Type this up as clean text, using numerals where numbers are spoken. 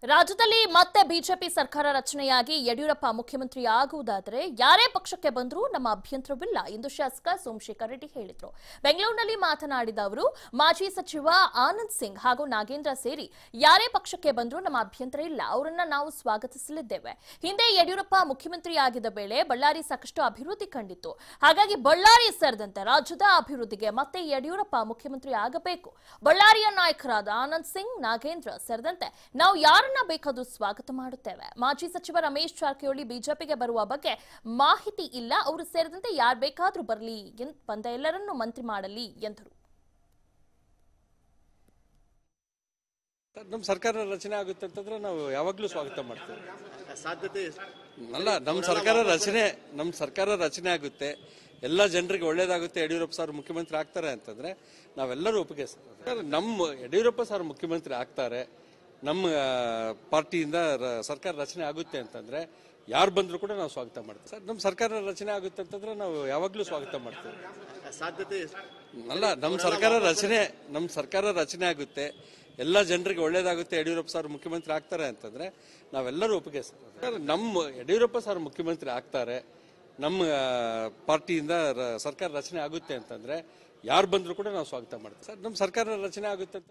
ರಾಜ್ಯದಲ್ಲಿ ಮತ್ತೆ ಬಿಜೆಪಿ ಸರ್ಕಾರ ರಚನೆಯಾಗಿ ಯಡಿಯೂರಪ್ಪ ಮುಖ್ಯಮಂತ್ರಿ ಆಗುವುದಾದರೆ ಯಾರೇ ಪಕ್ಷಕ್ಕೆ ಬಂದರೂ ನಮ್ಮ ಅಭ್ಯಂತರವಿಲ್ಲ ಎಂದು ಶಾಸಕ ಸೋಮಶೇಖರ್ ರೆಡ್ಡಿ ಹೇಳಿದರು. ಬೆಂಗಳೂರಿನಲ್ಲಿ ಮಾತನಾಡಿದ ಅವರು ಮಾಜಿ ಸಚಿವ ಆನಂದ್ ಸಿಂಗ್ ಹಾಗೂ ನಾಗೇಂದ್ರ ಸೇರಿ ಯಾರೇ ಪಕ್ಷಕ್ಕೆ ಬಂದರೂ ನಮ್ಮ ಅಭ್ಯಂತರ ಇಲ್ಲ, ಅವರನ್ನ ನಾವು ಸ್ವಾಗತಿಸಲಿದ್ದೇವೆ. ಹಿಂದೆ ಯಡಿಯೂರಪ್ಪ ಮುಖ್ಯಮಂತ್ರಿ ಆಗಿದ್ದ ವೇಳೆ ಬಳ್ಳಾರಿ ಸಾಕಷ್ಟು ಅಭಿವೃದ್ಧಿ ಕಂಡಿತ್ತು. ಹಾಗಾಗಿ ಬಳ್ಳಾರಿ ಸೇರಿದಂತೆ ರಾಜ್ಯದ ಅಭಿವೃದ್ಧಿಗೆ ಮತ್ತೆ ಯಡಿಯೂರಪ್ಪ ಮುಖ್ಯಮಂತ್ರಿ ಆಗಬೇಕು. ಬಳ್ಳಾರಿಯ ನಾಯಕರಾದ ಆನಂದ್ ಸಿಂಗ್, ನಾಗೇಂದ್ರ ಸೇರಿದಂತೆ ನಾವು ಯಾರನ್ನ ಬೇಕಾದರೂ ಸ್ವಾಗತ ಮಾಡುತ್ತೇವೆ. ಮಾಜಿ ಸಚಿವ ರಮೇಶ್ ಜಾರಕಿಹೊಳಿ ಬಿಜೆಪಿಗೆ ಬರುವ ಬಗ್ಗೆ ಮಾಹಿತಿ ಇಲ್ಲ, ಅವರು ಸೇರಿದಂತೆ ಯಾರು ಬೇಕಾದರೂ ಬರಲಿ, ಬಂದ ಎಲ್ಲರನ್ನೂ ಮಂತ್ರಿ ಮಾಡಲಿ ಎಂದರು. ನಮ್ಮ ಸರ್ಕಾರ ರಚನೆ ಆಗುತ್ತೆ ಅಂತಂದ್ರೆ ನಾವು ಯಾವಾಗಲೂ ಸ್ವಾಗತ ಮಾಡ್ತೇವೆ. ಸಾಧ್ಯತೆ ಅಲ್ಲ, ನಮ್ಮ ಸರ್ಕಾರ ರಚನೆ ಆಗುತ್ತೆ, ಎಲ್ಲ ಜನರಿಗೆ ಒಳ್ಳೇದಾಗುತ್ತೆ, ಯಡಿಯೂರಪ್ಪ ಸರ್ ಮುಖ್ಯಮಂತ್ರಿ ಆಗ್ತಾರೆ ಅಂತಂದ್ರೆ ನಾವೆಲ್ಲರೂ ಒಪ್ಪಿಗೆ. ನಮ್ಮ ಯಡಿಯೂರಪ್ಪ ಸರ್ ಮುಖ್ಯಮಂತ್ರಿ ಆಗ್ತಾರೆ, ನಮ್ಮ ಪಾರ್ಟಿಯಿಂದ ಸರ್ಕಾರ ರಚನೆ ಆಗುತ್ತೆ ಅಂತಂದ್ರೆ ಯಾರು ಬಂದರೂ ಕೂಡ ನಾವು ಸ್ವಾಗತ ಮಾಡ್ತೇವೆ. ಸರ್, ನಮ್ಮ ಸರ್ಕಾರ ರಚನೆ ಆಗುತ್ತೆ ಅಂತಂದ್ರೆ ನಾವು ಯಾವಾಗಲೂ ಸ್ವಾಗತ ಮಾಡ್ತೇವೆ. ಸಾಧ್ಯತೆ ಅಲ್ಲ, ನಮ್ಮ ಸರ್ಕಾರ ರಚನೆ ಆಗುತ್ತೆ, ಎಲ್ಲ ಜನರಿಗೆ ಒಳ್ಳೇದಾಗುತ್ತೆ, ಯಡಿಯೂರಪ್ಪ ಸರ್ ಮುಖ್ಯಮಂತ್ರಿ ಆಗ್ತಾರೆ ಅಂತಂದ್ರೆ ನಾವೆಲ್ಲರೂ ಒಪ್ಪಿಗೆ. ನಮ್ಮ ಯಡಿಯೂರಪ್ಪ ಸರ್ ಮುಖ್ಯಮಂತ್ರಿ ಆಗ್ತಾರೆ, ನಮ್ಮ ಪಾರ್ಟಿಯಿಂದ ಸರ್ಕಾರ ರಚನೆ ಆಗುತ್ತೆ ಅಂತಂದ್ರೆ ಯಾರು ಬಂದರೂ ಕೂಡ ನಾವು ಸ್ವಾಗತ ಮಾಡ್ತೇವೆ. ಸರ್, ನಮ್ಮ ಸರ್ಕಾರ ರಚನೆ ಆಗುತ್ತೆ ಅಂತ